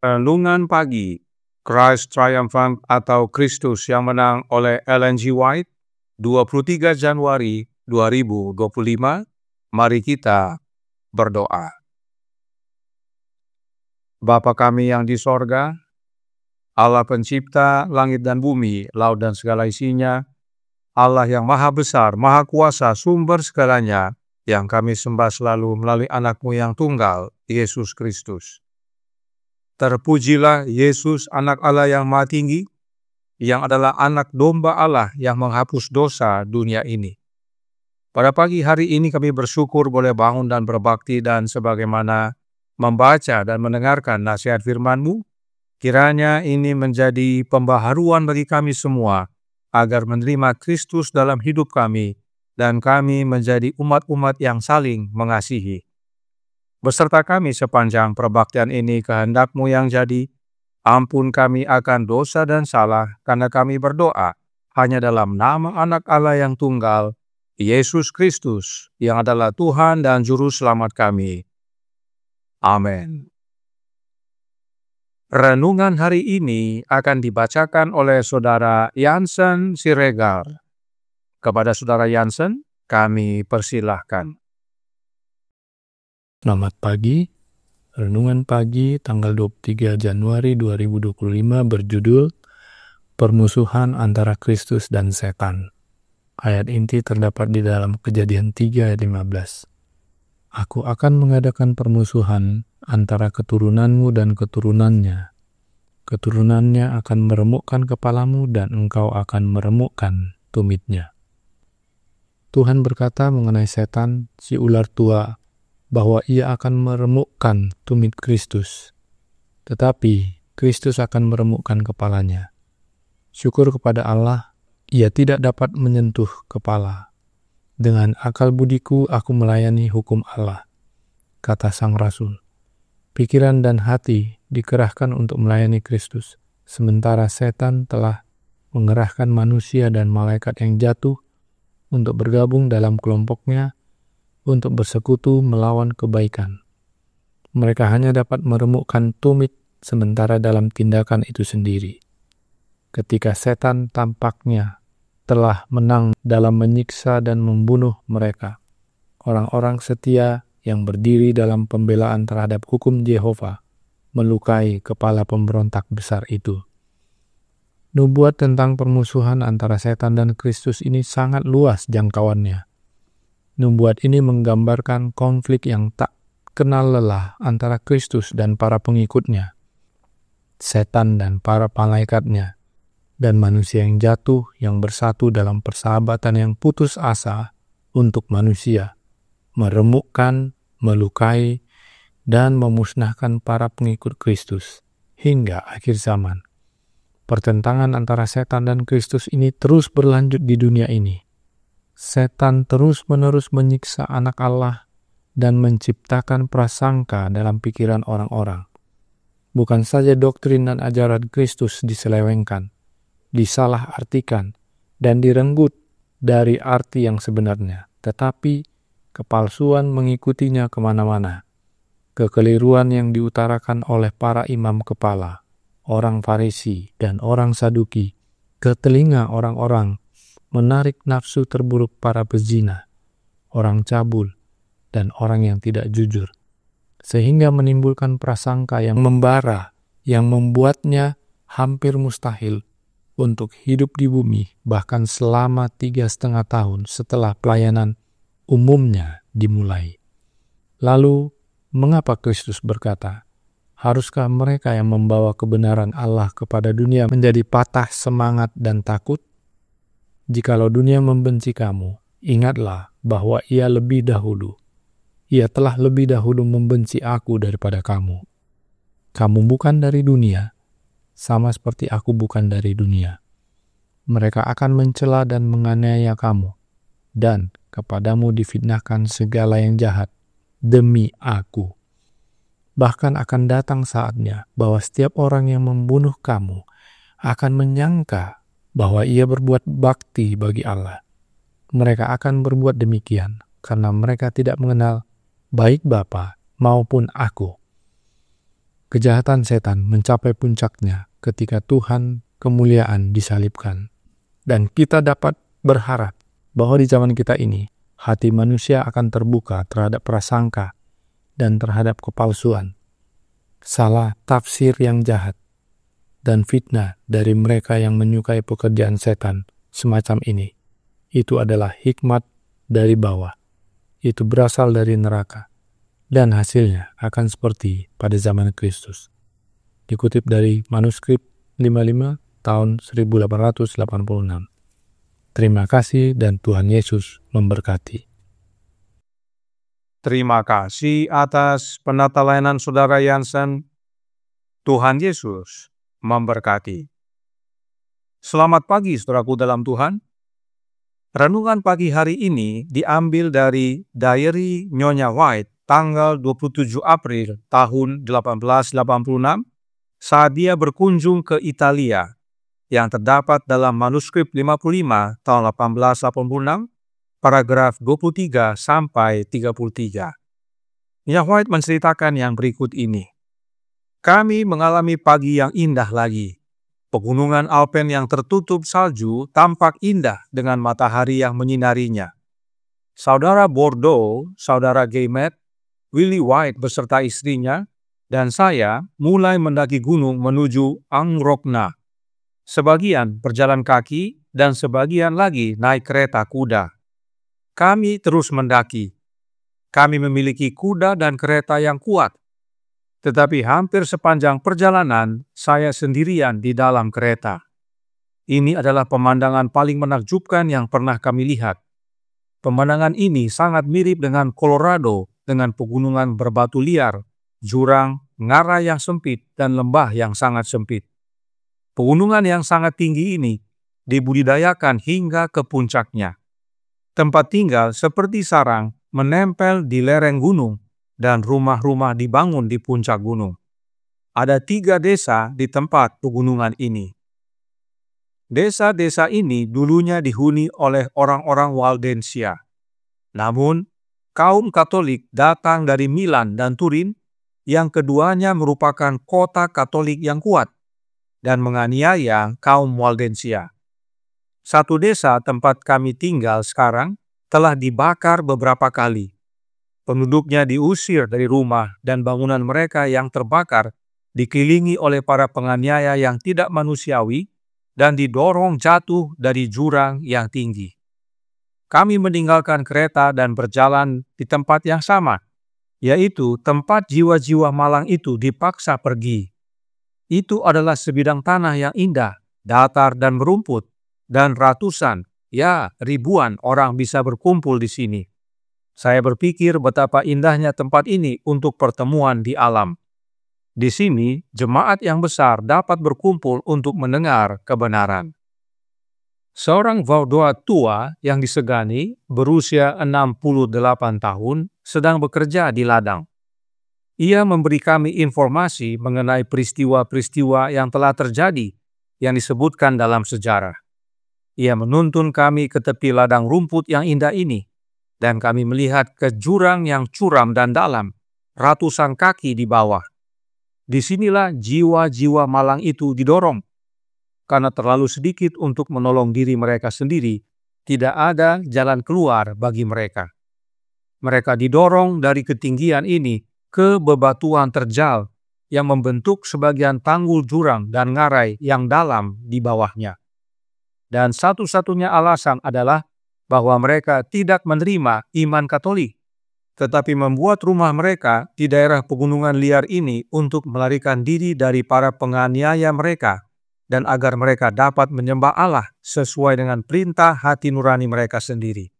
Renungan Pagi, Christ Triumphant atau Kristus yang menang oleh Ellen G. White, 23 Januari 2025. Mari kita berdoa. Bapa kami yang di sorga, Allah pencipta langit dan bumi, laut dan segala isinya, Allah yang maha besar, maha kuasa, sumber segalanya, yang kami sembah selalu melalui anak-Mu yang tunggal, Yesus Kristus. Terpujilah Yesus, anak Allah yang maha tinggi, yang adalah anak domba Allah yang menghapus dosa dunia ini. Pada pagi hari ini kami bersyukur boleh bangun dan berbakti, dan sebagaimana membaca dan mendengarkan nasihat firman-Mu, kiranya ini menjadi pembaharuan bagi kami semua, agar menerima Kristus dalam hidup kami, dan kami menjadi umat-umat yang saling mengasihi. Beserta kami sepanjang perbaktian ini, kehendak-Mu yang jadi. Ampun kami akan dosa dan salah, karena kami berdoa hanya dalam nama anak Allah yang tunggal, Yesus Kristus, yang adalah Tuhan dan Juru Selamat kami. Amin. Renungan hari ini akan dibacakan oleh Saudara Jansen Siregar. Kepada Saudara Jansen, kami persilahkan. Selamat pagi. Renungan pagi tanggal 23 Januari 2025 berjudul Permusuhan antara Kristus dan Setan. Ayat inti terdapat di dalam Kejadian 3 ayat 15. Aku akan mengadakan permusuhan antara keturunanmu dan keturunannya. Keturunannya akan meremukkan kepalamu dan engkau akan meremukkan tumitnya. Tuhan berkata mengenai setan, si ular tua, bahwa ia akan meremukkan tumit Kristus. Tetapi Kristus akan meremukkan kepalanya. Syukur kepada Allah, ia tidak dapat menyentuh kepala. Dengan akal budiku aku melayani hukum Allah, kata sang rasul. Pikiran dan hati dikerahkan untuk melayani Kristus, sementara setan telah mengerahkan manusia dan malaikat yang jatuh untuk bergabung dalam kelompoknya, untuk bersekutu melawan kebaikan. Mereka hanya dapat meremukkan tumit sementara dalam tindakan itu sendiri. Ketika setan tampaknya telah menang dalam menyiksa dan membunuh mereka, orang-orang setia yang berdiri dalam pembelaan terhadap hukum Yehova melukai kepala pemberontak besar itu. Nubuat tentang permusuhan antara setan dan Kristus ini sangat luas jangkauannya. Nubuat ini menggambarkan konflik yang tak kenal lelah antara Kristus dan para pengikutnya, setan dan para malaikatnya, dan manusia yang jatuh yang bersatu dalam persahabatan yang putus asa untuk manusia, meremukkan, melukai, dan memusnahkan para pengikut Kristus hingga akhir zaman. Pertentangan antara setan dan Kristus ini terus berlanjut di dunia ini. Setan terus-menerus menyiksa anak Allah dan menciptakan prasangka dalam pikiran orang-orang. Bukan saja doktrin dan ajaran Kristus diselewengkan, disalahartikan, dan direnggut dari arti yang sebenarnya, tetapi kepalsuan mengikutinya kemana-mana. Kekeliruan yang diutarakan oleh para imam kepala, orang Farisi, dan orang Saduki ke telinga orang-orang menarik nafsu terburuk para pezina, orang cabul, dan orang yang tidak jujur, sehingga menimbulkan prasangka yang membara, yang membuatnya hampir mustahil untuk hidup di bumi, bahkan selama 3,5 tahun setelah pelayanan umumnya dimulai. Lalu, mengapa Kristus berkata, haruskah mereka yang membawa kebenaran Allah kepada dunia menjadi patah semangat dan takut? Jikalau dunia membenci kamu, ingatlah bahwa ia telah lebih dahulu membenci aku daripada kamu. Kamu bukan dari dunia, sama seperti aku bukan dari dunia. Mereka akan mencela dan menganiaya kamu, dan kepadamu difitnahkan segala yang jahat demi aku. Bahkan akan datang saatnya bahwa setiap orang yang membunuh kamu akan menyangka bahwa ia berbuat bakti bagi Allah. Mereka akan berbuat demikian karena mereka tidak mengenal baik Bapa maupun aku. Kejahatan setan mencapai puncaknya ketika Tuhan kemuliaan disalibkan. Dan kita dapat berharap bahwa di zaman kita ini, hati manusia akan terbuka terhadap prasangka dan terhadap kepalsuan, salah tafsir yang jahat, dan fitnah dari mereka yang menyukai pekerjaan setan semacam ini. Itu adalah hikmat dari bawah. Itu berasal dari neraka. Dan hasilnya akan seperti pada zaman Kristus. Dikutip dari manuskrip 55 tahun 1886. Terima kasih dan Tuhan Yesus memberkati. Terima kasih atas penata layanan Saudara Yansen. Tuhan Yesus memberkati. Selamat pagi saudaraku dalam Tuhan. Renungan pagi hari ini diambil dari Diary Nyonya White tanggal 27 April tahun 1886 saat dia berkunjung ke Italia yang terdapat dalam manuskrip 55 tahun 1886 paragraf 23 sampai 33. Nyonya White menceritakan yang berikut ini. Kami mengalami pagi yang indah lagi. Pegunungan Alpen yang tertutup salju tampak indah dengan matahari yang menyinarinya. Saudara Bordeaux, saudara Gaymet, Willie White beserta istrinya, dan saya mulai mendaki gunung menuju Angrokna. Sebagian berjalan kaki dan sebagian lagi naik kereta kuda. Kami terus mendaki. Kami memiliki kuda dan kereta yang kuat. Tetapi hampir sepanjang perjalanan, saya sendirian di dalam kereta. Ini adalah pemandangan paling menakjubkan yang pernah kami lihat. Pemandangan ini sangat mirip dengan Colorado, dengan pegunungan berbatu liar, jurang, ngarai yang sempit, dan lembah yang sangat sempit. Pegunungan yang sangat tinggi ini dibudidayakan hingga ke puncaknya. Tempat tinggal seperti sarang menempel di lereng gunung dan rumah-rumah dibangun di puncak gunung. Ada 3 desa di tempat pegunungan ini. Desa-desa ini dulunya dihuni oleh orang-orang Waldensia. Namun, kaum Katolik datang dari Milan dan Turin, yang keduanya merupakan kota Katolik yang kuat, dan menganiaya kaum Waldensia. Satu desa tempat kami tinggal sekarang telah dibakar beberapa kali. Penduduknya diusir dari rumah dan bangunan mereka yang terbakar dikelilingi oleh para penganiaya yang tidak manusiawi dan didorong jatuh dari jurang yang tinggi. Kami meninggalkan kereta dan berjalan di tempat yang sama, yaitu tempat jiwa-jiwa malang itu dipaksa pergi. Itu adalah sebidang tanah yang indah, datar dan berumput, dan ratusan, ya ribuan orang bisa berkumpul di sini. Saya berpikir betapa indahnya tempat ini untuk pertemuan di alam. Di sini, jemaat yang besar dapat berkumpul untuk mendengar kebenaran. Seorang Vaudois tua yang disegani, berusia 68 tahun, sedang bekerja di ladang. Ia memberi kami informasi mengenai peristiwa-peristiwa yang telah terjadi yang disebutkan dalam sejarah. Ia menuntun kami ke tepi ladang rumput yang indah ini, dan kami melihat ke jurang yang curam dan dalam, ratusan kaki di bawah. Disinilah jiwa-jiwa malang itu didorong. Karena terlalu sedikit untuk menolong diri mereka sendiri, tidak ada jalan keluar bagi mereka. Mereka didorong dari ketinggian ini ke bebatuan terjal yang membentuk sebagian tanggul jurang dan ngarai yang dalam di bawahnya. Dan satu-satunya alasan adalah bahwa mereka tidak menerima iman Katolik, tetapi membuat rumah mereka di daerah pegunungan liar ini untuk melarikan diri dari para penganiaya mereka, dan agar mereka dapat menyembah Allah sesuai dengan perintah hati nurani mereka sendiri.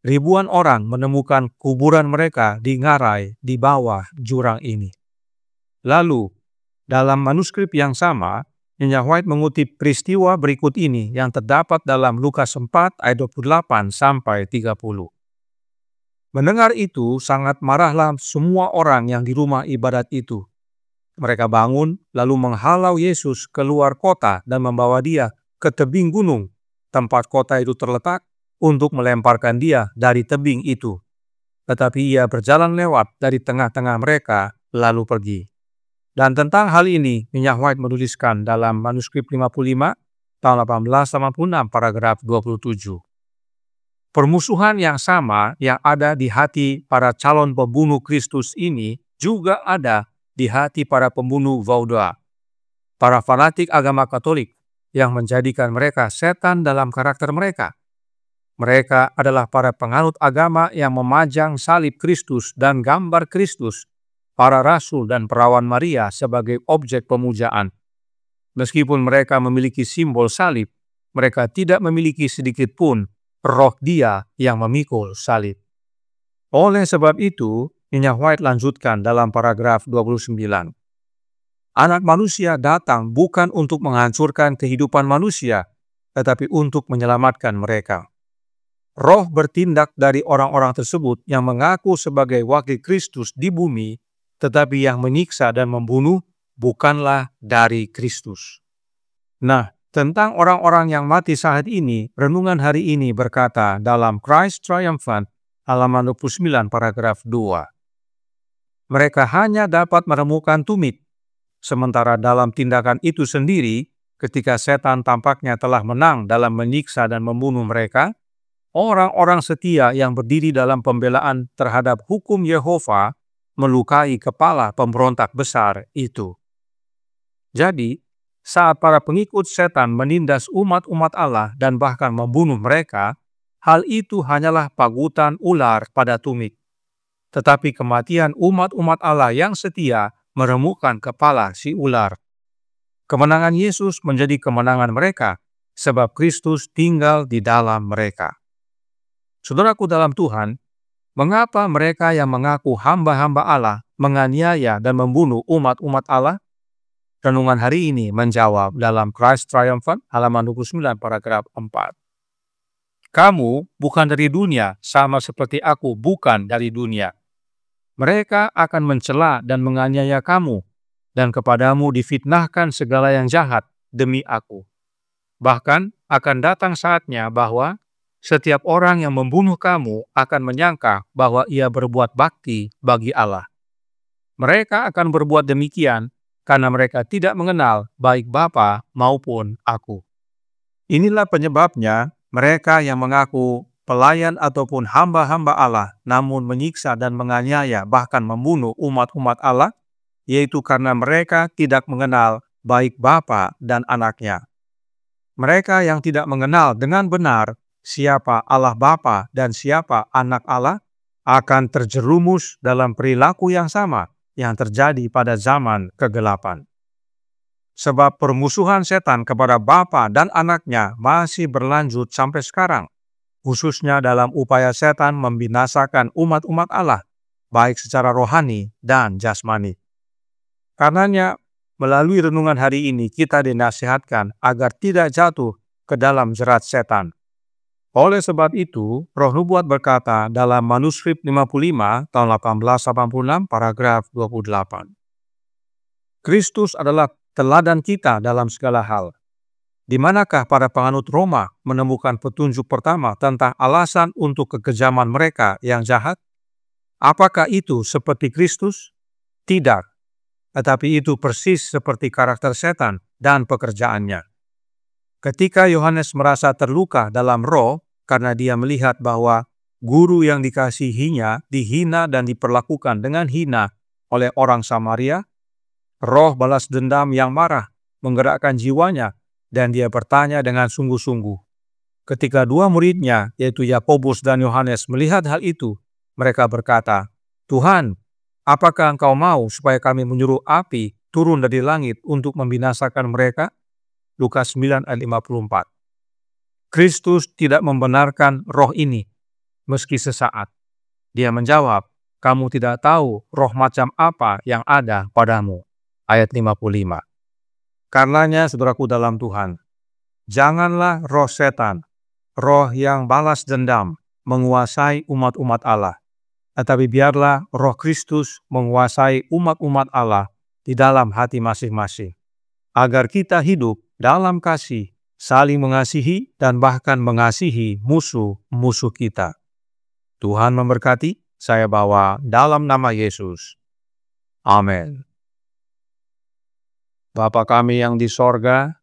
Ribuan orang menemukan kuburan mereka di ngarai di bawah jurang ini. Lalu, dalam manuskrip yang sama, Nyonya White mengutip peristiwa berikut ini yang terdapat dalam Lukas 4 ayat 28 sampai 30. Mendengar itu, sangat marahlah semua orang yang di rumah ibadat itu. Mereka bangun, lalu menghalau Yesus keluar kota dan membawa dia ke tebing gunung, tempat kota itu terletak, untuk melemparkan dia dari tebing itu. Tetapi ia berjalan lewat dari tengah-tengah mereka, lalu pergi. Dan tentang hal ini, Nyonya White menuliskan dalam manuskrip 55 tahun 1886 paragraf 27. Permusuhan yang sama yang ada di hati para calon pembunuh Kristus ini juga ada di hati para pembunuh Vaudois, para fanatik agama Katolik yang menjadikan mereka setan dalam karakter mereka. Mereka adalah para penganut agama yang memajang salib Kristus dan gambar Kristus, para rasul dan perawan Maria sebagai objek pemujaan. Meskipun mereka memiliki simbol salib, mereka tidak memiliki sedikit pun roh Dia yang memikul salib. Oleh sebab itu, Nyonya White lanjutkan dalam paragraf 29. Anak manusia datang bukan untuk menghancurkan kehidupan manusia, tetapi untuk menyelamatkan mereka. Roh bertindak dari orang-orang tersebut yang mengaku sebagai wakil Kristus di bumi, tetapi yang menyiksa dan membunuh bukanlah dari Kristus. Nah, tentang orang-orang yang mati saat ini, renungan hari ini berkata dalam Christ Triumphant, halaman 29 paragraf 2. Mereka hanya dapat menemukan tumit, sementara dalam tindakan itu sendiri, ketika setan tampaknya telah menang dalam menyiksa dan membunuh mereka, orang-orang setia yang berdiri dalam pembelaan terhadap hukum Yehova melukai kepala pemberontak besar itu. Jadi, saat para pengikut setan menindas umat-umat Allah dan bahkan membunuh mereka, hal itu hanyalah pagutan ular pada tumit. Tetapi kematian umat-umat Allah yang setia meremukkan kepala si ular. Kemenangan Yesus menjadi kemenangan mereka, sebab Kristus tinggal di dalam mereka. Saudaraku dalam Tuhan, mengapa mereka yang mengaku hamba-hamba Allah menganiaya dan membunuh umat-umat Allah? Renungan hari ini menjawab dalam Christ Triumphant, halaman 29 paragraf 4. Kamu bukan dari dunia, sama seperti aku bukan dari dunia. Mereka akan mencela dan menganiaya kamu, dan kepadamu difitnahkan segala yang jahat demi aku. Bahkan akan datang saatnya bahwa setiap orang yang membunuh kamu akan menyangka bahwa ia berbuat bakti bagi Allah. Mereka akan berbuat demikian karena mereka tidak mengenal baik Bapa maupun aku. Inilah penyebabnya mereka yang mengaku pelayan ataupun hamba-hamba Allah namun menyiksa dan menganiaya bahkan membunuh umat-umat Allah, yaitu karena mereka tidak mengenal baik Bapa dan anaknya. Mereka yang tidak mengenal dengan benar siapa Allah Bapa dan siapa anak Allah akan terjerumus dalam perilaku yang sama yang terjadi pada zaman kegelapan. Sebab permusuhan setan kepada Bapa dan anaknya masih berlanjut sampai sekarang, khususnya dalam upaya setan membinasakan umat-umat Allah, baik secara rohani dan jasmani. Karenanya, melalui renungan hari ini kita dinasihatkan agar tidak jatuh ke dalam jerat setan. Oleh sebab itu, Roh Nubuat berkata dalam manuskrip 55 tahun 1886 paragraf 28. Kristus adalah teladan kita dalam segala hal. Di manakah para penganut Roma menemukan petunjuk pertama tentang alasan untuk kekejaman mereka yang jahat? Apakah itu seperti Kristus? Tidak, tetapi itu persis seperti karakter setan dan pekerjaannya. Ketika Yohanes merasa terluka dalam roh karena dia melihat bahwa guru yang dikasihinya dihina dan diperlakukan dengan hina oleh orang Samaria, roh balas dendam yang marah menggerakkan jiwanya dan dia bertanya dengan sungguh-sungguh. Ketika dua muridnya, yaitu Yakobus dan Yohanes, melihat hal itu, mereka berkata, "Tuhan, apakah Engkau mau supaya kami menyuruh api turun dari langit untuk membinasakan mereka?" Lukas 9 ayat 54. Kristus tidak membenarkan roh ini, meski sesaat. Dia menjawab, "Kamu tidak tahu roh macam apa yang ada padamu." Ayat 55. Karenanya, saudaraku dalam Tuhan, janganlah roh setan, roh yang balas dendam, menguasai umat-umat Allah. Tetapi biarlah roh Kristus menguasai umat-umat Allah di dalam hati masing-masing, agar kita hidup dalam kasih, saling mengasihi, dan bahkan mengasihi musuh-musuh kita. Tuhan memberkati, saya bawa dalam nama Yesus. Amin. Bapa kami yang di sorga,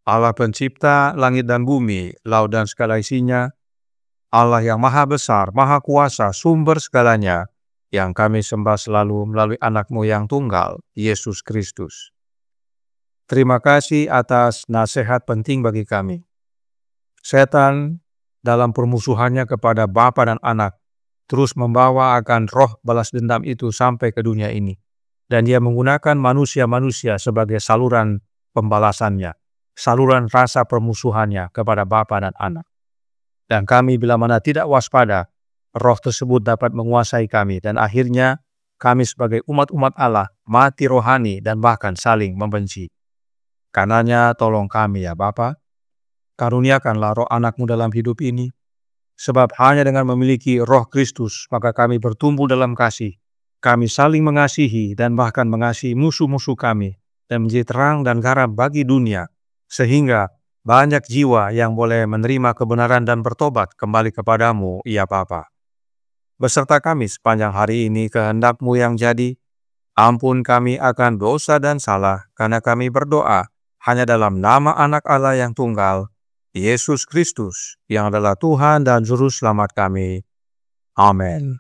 Allah pencipta langit dan bumi, laut dan segala isinya, Allah yang maha besar, maha kuasa, sumber segalanya, yang kami sembah selalu melalui anak-Mu yang tunggal, Yesus Kristus. Terima kasih atas nasihat penting bagi kami. Setan dalam permusuhannya kepada Bapa dan Anak terus membawa akan roh balas dendam itu sampai ke dunia ini. Dan dia menggunakan manusia-manusia sebagai saluran pembalasannya, saluran rasa permusuhannya kepada Bapa dan Anak. Dan kami bila mana tidak waspada, roh tersebut dapat menguasai kami dan akhirnya kami sebagai umat-umat Allah mati rohani dan bahkan saling membenci. Karenanya tolong kami ya Bapa, karuniakanlah roh Anak-Mu dalam hidup ini, sebab hanya dengan memiliki roh Kristus maka kami bertumbuh dalam kasih. Kami saling mengasihi dan bahkan mengasihi musuh-musuh kami dan menjadi terang dan garam bagi dunia, sehingga banyak jiwa yang boleh menerima kebenaran dan bertobat kembali kepadamu, ya Bapa. Beserta kami sepanjang hari ini kehendak-Mu yang jadi, ampun kami akan dosa dan salah, karena kami berdoa hanya dalam nama Anak Allah yang tunggal, Yesus Kristus, yang adalah Tuhan dan Juru Selamat kami. Amin.